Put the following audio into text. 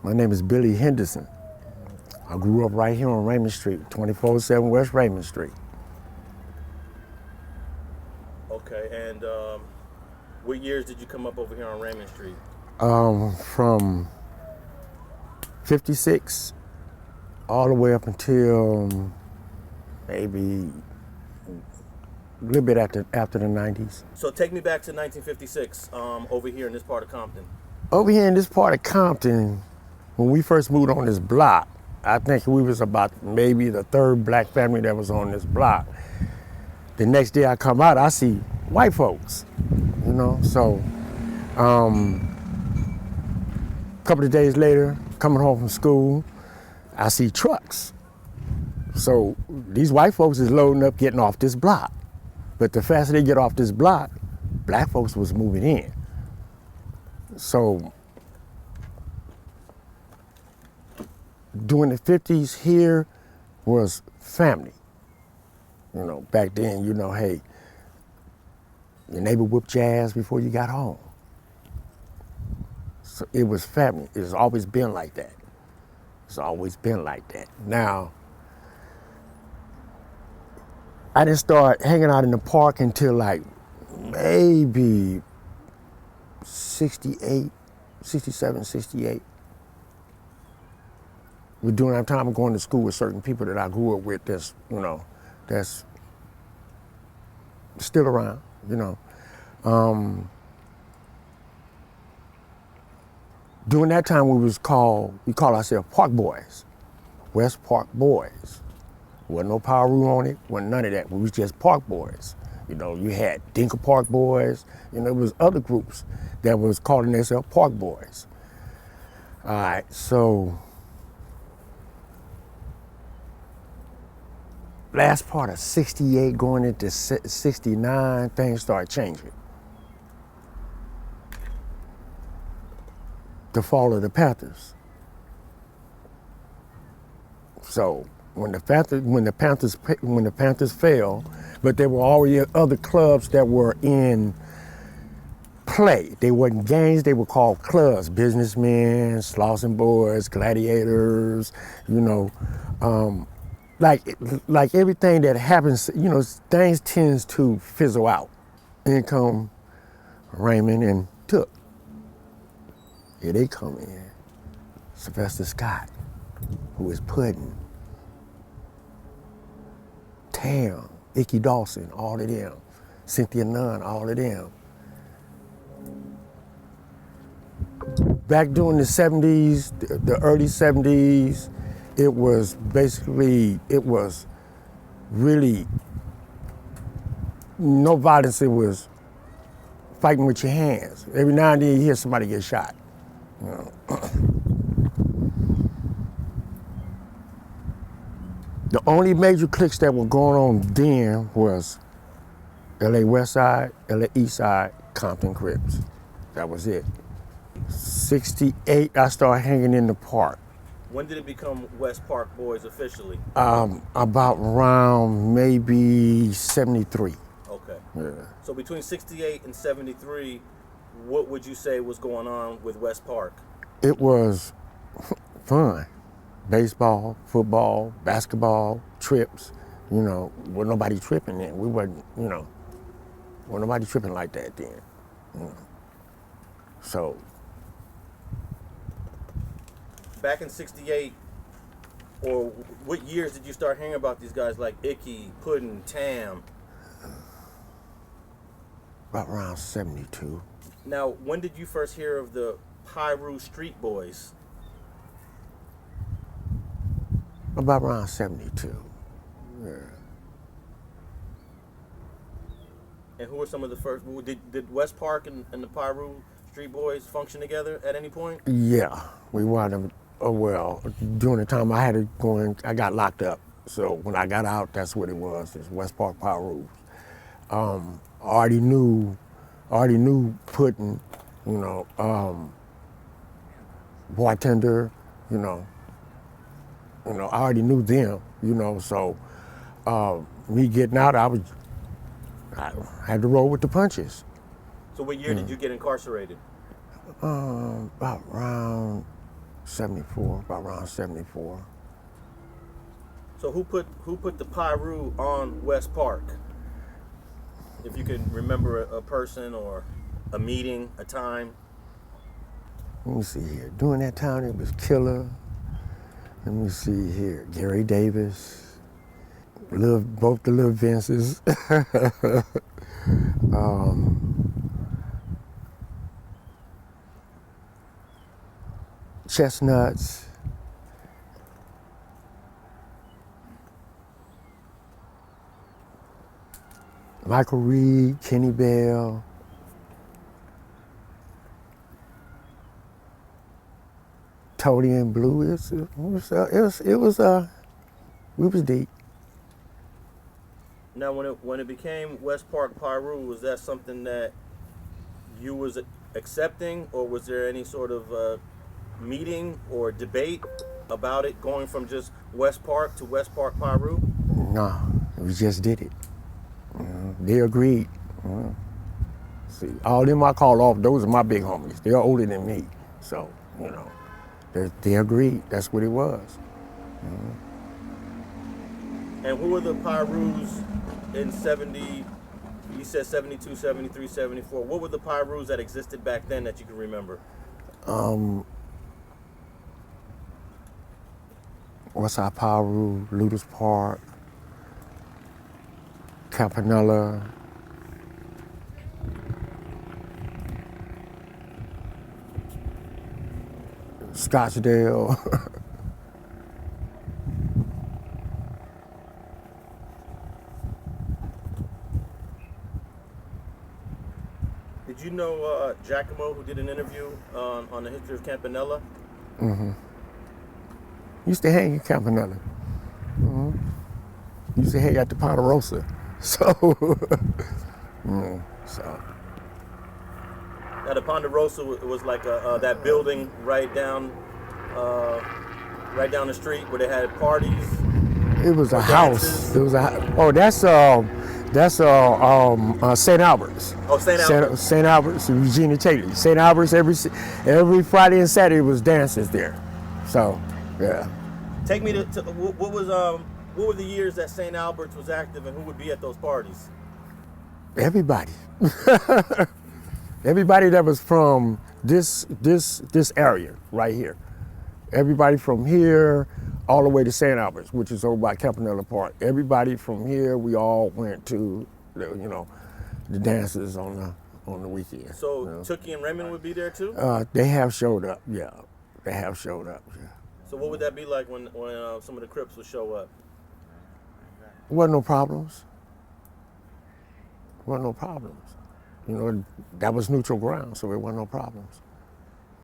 My name is Billy Henderson. I grew up right here on Raymond Street, 2407 West Raymond Street. Okay, and what years did you come up over here on Raymond Street? From 56 all the way up until maybe a little bit after the 90s. So take me back to 1956 over here in this part of Compton. Over here in this part of Compton, when we first moved on this block, I think we was about maybe the third black family that was on this block. The next day I come out, I see white folks, you know? So, a couple of days later, coming home from school, I see trucks. So these white folks is loading up, getting off this block. But the faster they get off this block, black folks was moving in. So during the 50s here was family. You know, back then, you know, hey, your neighbor whooped your ass before you got home. So it was family. It's always been like that. It's always been like that. Now, I didn't start hanging out in the park until like maybe 68, 67, 68. But during that time, I'm going to school with certain people that I grew up with that's, you know, that's still around, you know. During that time, we called ourselves Park Boys, West Park Boys. Wasn't no Piru on it, wasn't none of that. We was just Park Boys. You know, you had Dinka Park Boys, you know, there was other groups that was calling themselves Park Boys. All right, so last part of 68 going into 69, things started changing. The fall of the Panthers. So when the Panthers fell, but there were already other clubs that were in play. They weren't gangs, they were called clubs. Businessmen, Slauson Boys, Gladiators, you know. Like everything that happens, you know, things tends to fizzle out. In come Raymond and Took. Here they come in. Sylvester Scott, who is Puddin', Tam, Icky Dawson, all of them, Cynthia Nunn, all of them. Back during the 70s, the early 70s, it was really no violence. It was fighting with your hands. Every now and then you hear somebody get shot. You know. The only major cliques that were going on then was LA West Side, LA East Side, Compton Crips. That was it. 68, I started hanging in the park. When did it become West Park Boys officially? About around maybe 73. Okay. Yeah. So between 68 and 73, what would you say was going on with West Park? It was fun. Baseball, football, basketball, trips. You know, wasn't nobody tripping then. We wasn't, you know, wasn't nobody tripping like that then. You know. So. Back in 68, or what years did you start hearing about these guys like Icky, Puddin', Tam? About around 72. Now, when did you first hear of the Piru Street Boys? About around 72. Yeah. And who were some of the first? Did West Park and the Piru Street Boys function together at any point? Yeah, we wound up. Oh well, during the time I had to go in, I got locked up. So when I got out, that's what it was. It's West Park Piru. I already knew Puddin', you know, bartender, you know, I already knew them, you know. So me getting out, I had to roll with the punches. So what year did you get incarcerated? About around 74, about around 74. So who put the Piru on West Park? If you can remember a person or a meeting, a time. Let me see here. During that time, it was Killer. Let me see here. Gary Davis. Both the Little Vinces. Chestnuts. Michael Reed, Kenny Bell. Tony and Blue. We was deep. Now, when it became West Park Piru, was that something that you was accepting, or was there any sort of meeting or debate about it going from just West Park to West Park Piru? No, we just did it. They agreed. See, all them I call off, those are my big homies. They're older than me, so they agreed. That's what it was. And who were the Pirus in 70? You said 72, 73, 74. What were the Pirus that existed back then that you can remember? West Side Piru, Ludus Park, Campanella, Scottsdale. Did you know Giacomo, who did an interview on the history of Campanella? Used to hang in Campanella. Used to hang at the Ponderosa. So, Now the Ponderosa was like that building right down the street where they had parties. it was a dances. house. It was that's St. Albert's. Oh, St. Albert. St. Albert's, Regina Taylor. St. Albert's every Friday and Saturday was dances there. So, yeah. Take me to what were the years that St. Albert's was active, and who would be at those parties? Everybody. Everybody that was from this area right here. Everybody from here all the way to St. Albert's, which is over by Campanella Park. Everybody from here, we all went to the dances on the weekend. So Tookie and Raymond would be there too? They have showed up, yeah. They have showed up, yeah. So what would that be like when some of the Crips would show up? Wasn't no problems. Wasn't no problems. That was neutral ground, so it wasn't no problems.